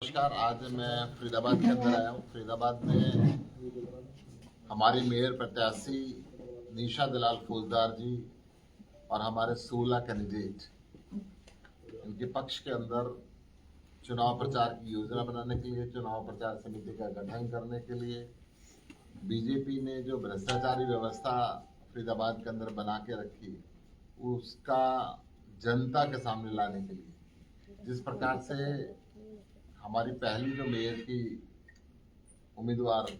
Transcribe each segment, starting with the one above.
नमस्कार। आज मैं फरीदाबाद के अंदर आया हूँ। फरीदाबाद में हमारी मेयर प्रत्याशी निशा दलाल फौजदार जी और हमारे 16 कैंडिडेट इनके पक्ष के अंदर चुनाव प्रचार की योजना बनाने के लिए, चुनाव प्रचार समिति का गठन करने के लिए, बीजेपी ने जो भ्रष्टाचारी व्यवस्था फरीदाबाद के अंदर बना के रखी उसका जनता के सामने लाने के लिए, जिस प्रकार से हमारी पहली जो मेयर की उम्मीदवार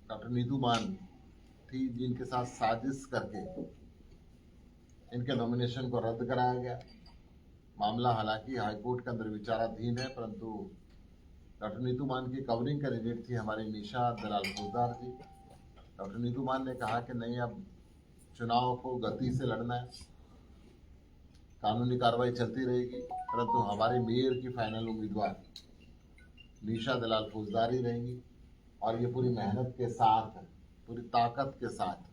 डॉक्टर नीतू मान थी, जिनके साथ साजिश करके इनके नॉमिनेशन को रद्द कराया गया। मामला हालांकि हाईकोर्ट के अंदर विचाराधीन है, परंतु डॉक्टर नीतू मान की कवरिंग कैंडिडेट थी हमारी निशा दलाल फौजदार जी। डॉक्टर नीतू मान ने कहा कि नहीं, अब चुनाव को गति से लड़ना है, कानूनी कार्रवाई चलती रहेगी, परंतु हमारे मेयर की फाइनल उम्मीदवार निशा दलाल फौजदारी रहेंगी। और ये पूरी मेहनत के साथ, पूरी ताकत के साथ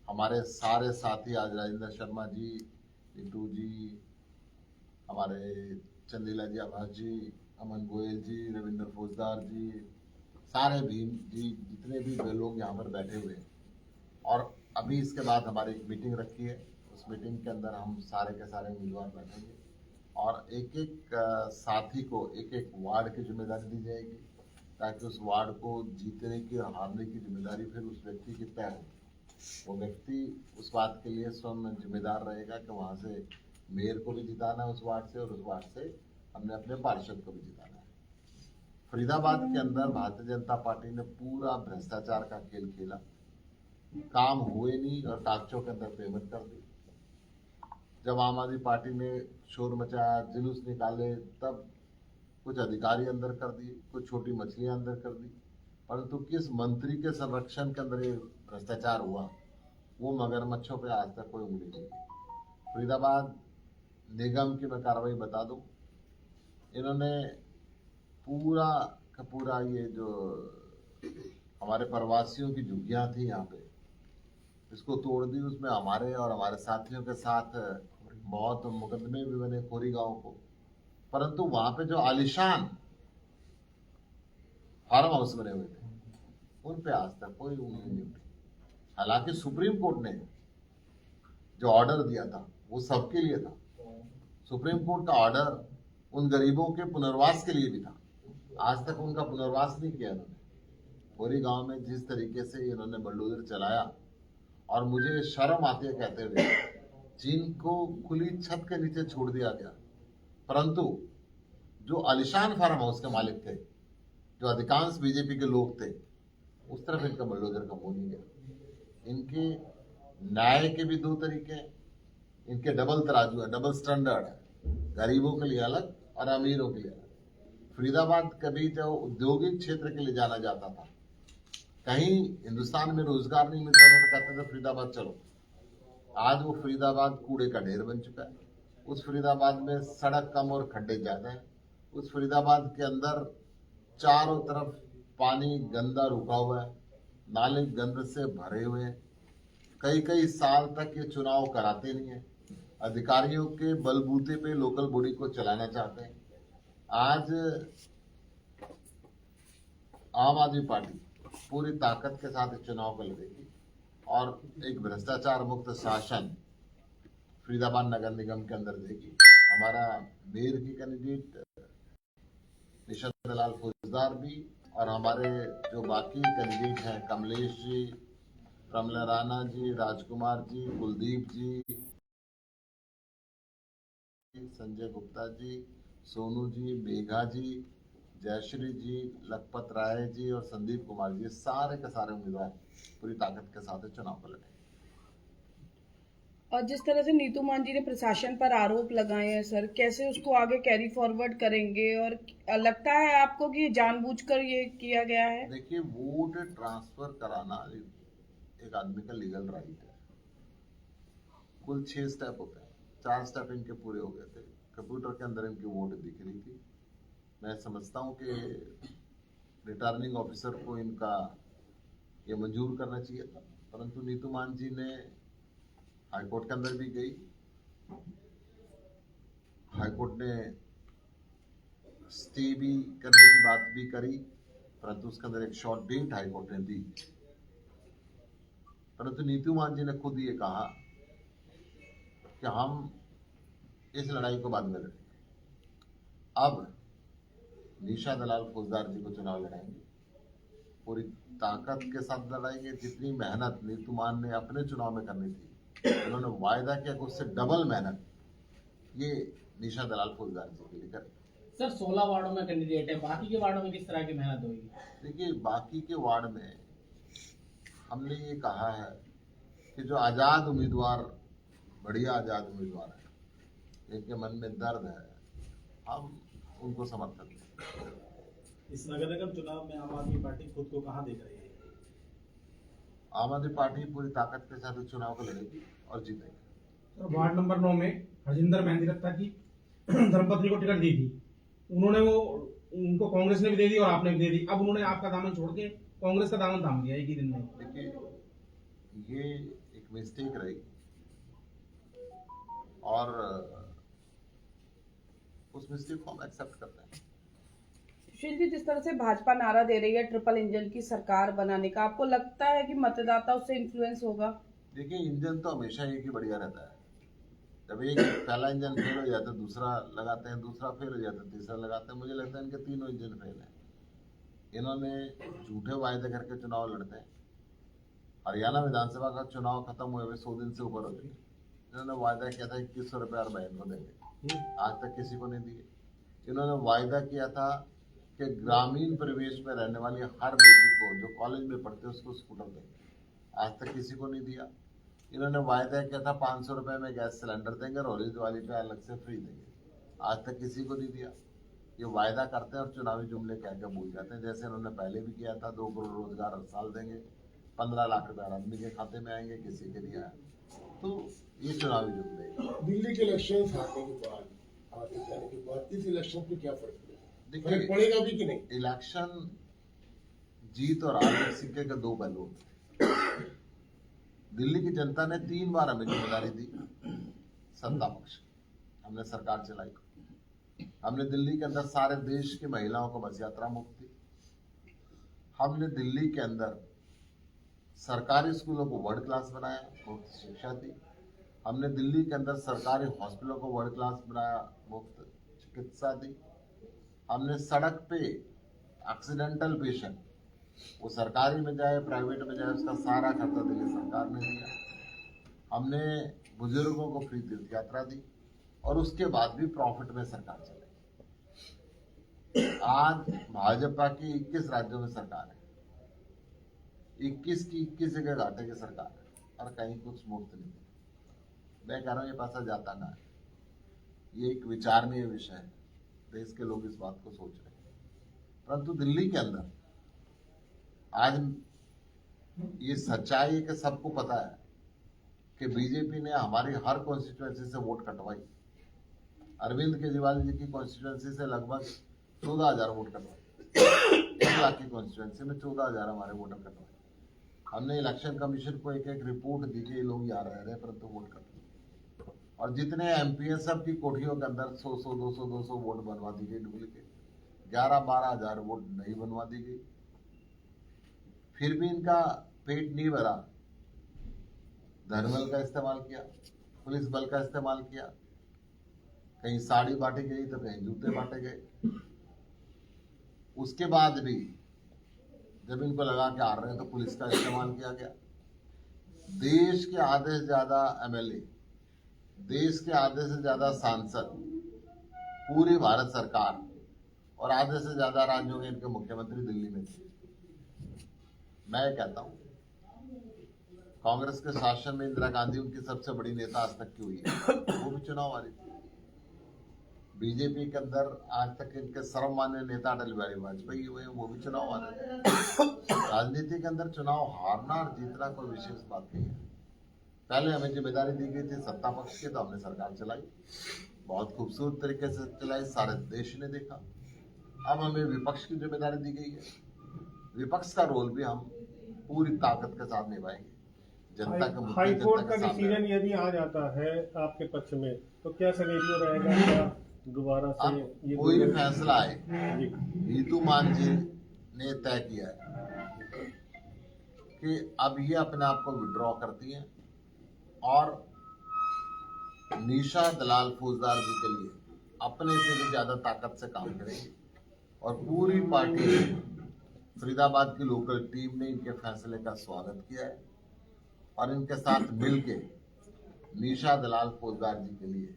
हमारे सारे साथी, आज राजेंद्र शर्मा जी, नीतू जी, हमारे चंदीला जी आभास जी, अमन गोयल जी, रविंद्र फौजदार जी, सारे भीम जी, जितने भी लोग यहाँ पर बैठे हुए हैं। और अभी इसके बाद हमारी एक मीटिंग रखी है, उस मीटिंग के अंदर हम सारे के सारे उम्मीदवार बैठेंगे और एक एक साथी को एक एक वार्ड की जिम्मेदारी दी जाएगी, ताकि उस वार्ड को जीतने की और हारने की जिम्मेदारी फिर उस व्यक्ति की तय हो। वो व्यक्ति उस बात के लिए स्वयं जिम्मेदार रहेगा कि वहाँ से मेयर को भी जिताना है उस वार्ड से, और उस वार्ड से हमने अपने पार्षद को भी जिताना है। फरीदाबाद के अंदर भारतीय जनता पार्टी ने पूरा भ्रष्टाचार का खेल खेला, काम हुए नहीं और कागजों के अंदर पेमेंट कर दी। जब आम आदमी पार्टी ने शोर मचाया, जुलूस निकाले, तब कुछ अधिकारी अंदर कर दिए, कुछ छोटी मछलियां अंदर कर दी, परंतु किस मंत्री के संरक्षण के अंदर ये भ्रष्टाचार हुआ, वो मगरमच्छों पे आज तक कोई उंगली नहीं की। फरीदाबाद निगम की मैं कार्रवाई बता दूं, इन्होंने पूरा का पूरा ये जो हमारे प्रवासियों की झुग्गियां थी यहाँ पे, इसको तोड़ दी। उसमें हमारे और हमारे साथियों के साथ बहुत मुकदमे भी बने खोरी गांव को, परंतु वहां पे जो आलिशान फार्म हाउस बने हुए थे उन पे आज तक कोई उंगली नहीं उठी। हालांकि सुप्रीम कोर्ट ने जो ऑर्डर दिया था वो सबके लिए था। सुप्रीम कोर्ट का ऑर्डर उन गरीबों के पुनर्वास के लिए भी था, आज तक उनका पुनर्वास नहीं किया इन्होंने। खोरी गांव में जिस तरीके से इन्होंने बलडोजर चलाया, और मुझे शर्म आती है कहते हुए, जिनको खुली छत के नीचे छोड़ दिया गया, परंतु जो आलिशान फार्म हाउस के मालिक थे, जो अधिकांश बीजेपी के लोग थे, उस तरफ इनका बलडोजर का मुंह नहीं गया। इनके न्याय के भी दो तरीके हैं, इनके डबल तराजू है, डबल स्टैंडर्ड है, गरीबों के लिए अलग और अमीरों के लिए अलग। फरीदाबाद कभी जो औद्योगिक क्षेत्र के लिए जाना जाता था, कहीं हिंदुस्तान में रोजगार नहीं मिलता था तो कहते थे फरीदाबाद चलो। आज वो फरीदाबाद कूड़े का ढेर बन चुका है। उस फरीदाबाद में सड़क कम और खड्डे ज्यादा है। उस फरीदाबाद के अंदर चारों तरफ पानी गंदा रुका हुआ है, नाले गंद से भरे हुए हैं। कई कई साल तक ये चुनाव कराते नहीं है, अधिकारियों के बलबूते पे लोकल बॉडी को चलाना चाहते हैं। आज आम आदमी पार्टी पूरी ताकत के साथ इस चुनाव को लड़ेगी और एक भ्रष्टाचार मुक्त शासन फरीदाबाद नगर निगम के अंदर देगी। हमारा मेयर की कैंडिडेट निशा दलाल फौजदार भी, और हमारे जो बाकी कैंडिडेट हैं, कमलेश जी, प्रमला राणा जी, राजकुमार जी, कुलदीप जी, संजय गुप्ता जी, सोनू जी, मेघा जी, जयश्री जी, लखपत राय जी और संदीप कुमार जी, सारे के सारे उम्मीदवार पूरी ताकत के साथ चुनाव को लड़ेंगे। और जिस तरह से नीतू मान जी ने प्रशासन पर आरोप लगाए हैं सर, कैसे उसको आगे कैरी फॉरवर्ड करेंगे? और लगता है आपको कि जानबूझकर ये किया गया है? देखिए, वोट ट्रांसफर कराना एक आदमी का लीगल राइट है। कुल 6 स्टेप होते हैं, 4 स्टेप इनके पूरे हो गए थे। कंप्यूटर के अंदर इनकी वोट दिख रही थी। मैं समझता हूँ कि रिटर्निंग ऑफिसर को इनका ये मंजूर करना चाहिए था, परंतु नीतू मान जी ने हाईकोर्ट के अंदर भी गई, हाईकोर्ट ने स्टे भी करने की बात भी करी, परंतु उसके अंदर एक शॉर्ट डेट हाईकोर्ट ने दी। परंतु नीतू मान जी ने खुद ये कहा कि हम इस लड़ाई को बाद में लड़ेंगे। अब निशा दलाल फौजदार जी को चुनाव लड़ाएंगे, पूरी ताकत के साथ लड़ाएंगे। जितनी मेहनत नीतू मान ने अपने चुनाव में करनी थी, उन्होंने वायदा किया कि उससे डबल मेहनत ये निशा दलाल फौजदार जी के लिए करें। सर 16 वार्डों में कैंडिडेट है, बाकी के वार्डों में किस तरह की मेहनत होगी? देखिए, बाकी के वार्ड में हमने ये कहा है कि जो आजाद उम्मीदवार, बढ़िया आजाद उम्मीदवार है, जिनके मन में दर्द है, हम उनको समर्थन दें। इस नगर निगम चुनाव में आम आदमी पार्टी खुद को कहां देख रही है? आम आदमी पार्टी पूरी ताकत के साथ इस चुनाव को लड़ेगी और जीतेगी। सर, वार्ड नंबर 9 में हरजिंदर मेहंदी रत्ता की धर्मपत्नी को टिकट दी थी, उन्होंने उनको कांग्रेस ने भी दे दी और आपने भी दे दी। अब उन्होंने आपका दामन छोड़ के कांग्रेस का दामन थाम लिया एक ही दिन में। देखिए, ये एक मिस्टेक रही और उस मिस्टेक को हम एक्सेप्ट करते हैं। सुशील जी, जिस तरह से भाजपा नारा दे रही है ट्रिपल इंजन की सरकार बनाने का, आपको लगता है कि मतदाता उससे इन्फ्लुएंस होगा? देखिए, इंजन तो हमेशा एक ही बढ़िया रहता है। जब एक पहला इंजन फेल हो जाता है, दूसरा लगाते हैं, दूसरा फेल हो जाता है, तीसरा लगाते हैं। मुझे लगता है इनके तीनों इंजन फेल हैं। इन्होंने झूठे वायदे करके चुनाव लड़ते हैं। हरियाणा विधानसभा का चुनाव खत्म हुए 100 दिन से ऊपर हो गए, इन्होंने वायदा किया था 2100 रुपये हर बहन को देंगे, आज तक किसी को नहीं दिए। इन्होंने वायदा किया था कि ग्रामीण परिवेश में रहने वाली हर बेटी को जो कॉलेज में पढ़ते उसको स्कूटर देंगे, आज तक किसी को नहीं दिया। इन्होंने वायदा किया था 500 रुपये में गैस सिलेंडर देंगे और होली दिवाली पे अलग से फ्री देंगे, आज तक किसी को नहीं दिया। ये वायदा करते हैं और चुनावी जुमले कह के भूल जाते हैं। जैसे इन्होंने पहले भी किया था 2 करोड़ रोजगार हर साल देंगे, 15 लाख रुपए हर आदमी के खाते में आएंगे, किसी के दिया। तो ये चुनावी जुमले। दिल्ली के इलेक्शन हारने के बाद, हारने जाने के बाद इस इलेक्शन पे क्या फर्क देखिए, पड़ेगा भी कि नहीं? इलेक्शन जीत और हार एक सिक्के के दो पहलू होते हैं। दिल्ली की जनता ने 3 बार हमें जिम्मेदारी दी, सत्ता पक्ष, हमने सरकार चलाई। हमने दिल्ली के अंदर सारे देश की महिलाओं को बस यात्रा मुक्त दी। हमने दिल्ली के अंदर सरकारी स्कूलों को वर्ल्ड क्लास बनाया, मुफ्त शिक्षा दी। हमने दिल्ली के अंदर सरकारी हॉस्पिटलों को वर्ल्ड क्लास बनाया, मुफ्त चिकित्सा दी। हमने सड़क पे एक्सीडेंटल पेशेंट, वो सरकारी में जाए प्राइवेट में जाए, उसका सारा खर्चा दिल्ली सरकार ने दिया। हमने बुजुर्गों को फ्री तीर्थ यात्रा दी और उसके बाद भी प्रॉफिट में सरकार चलाई। आज भाजपा की 21 राज्यों में सरकार है, 21 की 21 जगह घाटे की सरकार है और कहीं कुछ मुफ्त नहीं। मैं कह रहा हूँ ये पैसा जाता ना है, ये एक विचारणीय विषय है। देश के लोग इस बात को सोच रहे हैं। परंतु दिल्ली के अंदर आज ये सच्चाई है कि सबको पता है कि बीजेपी ने हमारी हर कॉन्स्टिट्यूएंसी से वोट कटवाई। अरविंद केजरीवाल जी की कॉन्स्टिट्यूएंसी से लगभग 14,000 वोट कटवाए। 1 लाख की कॉन्स्टिट्यूएंसी में 14,000 हमारे वोटर कटवाए। हमने इलेक्शन कमीशन को एक रिपोर्ट दी कि ये लोग यहाँ रह रहे हैं परंतु वोट कटवाए। और जितने एमपी सब की कोठियों के अंदर 100, 200 वोट बनवा दी गई डुप्लीकेट, 11-12 हजार वोट नहीं बनवा दी गई। फिर भी इनका पेट नहीं भरा, धनबल का इस्तेमाल किया, पुलिस बल का इस्तेमाल किया, कहीं साड़ी बांटी गई तो कहीं जूते बांटे गए। उसके बाद भी जब इनको लगा के आ रहे हैं तो पुलिस का इस्तेमाल किया गया। देश के आधे से ज्यादा एमएलए, देश के आधे से ज्यादा सांसद, पूरी भारत सरकार और आधे से ज्यादा राज्यों के इनके मुख्यमंत्री दिल्ली में थे। मैं कहता हूं कांग्रेस के शासन में इंदिरा गांधी उनकी सबसे बड़ी नेता आज तक की हुई है, वो भी चुनाव हारी थी। बीजेपी के अंदर आज तक इनके सर्वमान्य नेता अटल बिहारी वाजपेयी हुए, वो भी चुनाव हारे थे। राजनीति के अंदर चुनाव हारना और जीतना कोई विशेष बात नहीं है। पहले हमें जिम्मेदारी दी गई थी सत्ता पक्ष की, तो हमने सरकार चलाई, बहुत खूबसूरत तरीके से चलाई, सारे देश ने देखा। अब हमें विपक्ष की जिम्मेदारी दी गई है, विपक्ष का रोल भी हम पूरी ताकत के साथ निभाएंगे। जनता के मुद्दे, हाईकोर्ट जनता का के सामने। डिसीजन यदि आ जाता है आपके पक्ष में तो क्या सिनेरियो रहेगा? क्या दोबारा अब से ये कोई फैसला आए, नीतू मान जी ने तय किया है कि अब ये अपने आप को विड्रॉ करती हैं और निशा दलाल फौजदार जी के लिए अपने से भी ज्यादा ताकत से काम करेगी और पूरी पार्टी फरीदाबाद की लोकल टीम ने इनके फैसले का स्वागत किया है और इनके साथ मिलके निशा दलाल फौजदार जी के लिए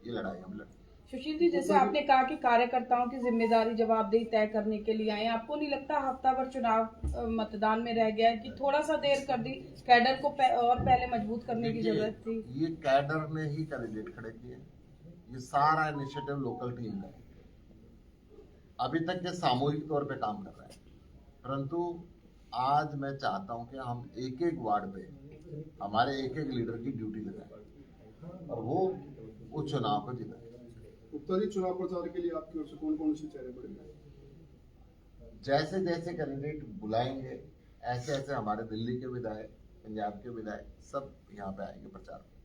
ये लड़ाई हम लड़ेंगे। सुशील जी, जैसे आपने कहा कि कार्यकर्ताओं की जिम्मेदारी जवाबदेही तय करने के लिए आए हैं, आपको नहीं लगता हफ्ता भर चुनाव मतदान में रह गया है कि थोड़ा सा देर कर दी, कैडर को और पहले मजबूत करने की जरूरत थी? ये कैडर ने ही कैंडिडेट खड़े किए, ये सारा इनिशिएटिव लोकल टीम का है। अभी तक ये सामूहिक तौर पे काम कर रहा है, परंतु आज मैं चाहता हूं कि हम एक एक वार्ड पे हमारे एक एक लीडर की ड्यूटी लगाएं और वो चुनाव को जिताए। गुप्ता जी, चुनाव प्रचार के लिए आपकी ओर से कौन कौन से चेहरे बढ़ेंगे? जैसे जैसे कैंडिडेट बुलाएंगे ऐसे ऐसे हमारे दिल्ली के विधायक, पंजाब के विधायक सब यहाँ पे आएंगे प्रचार में।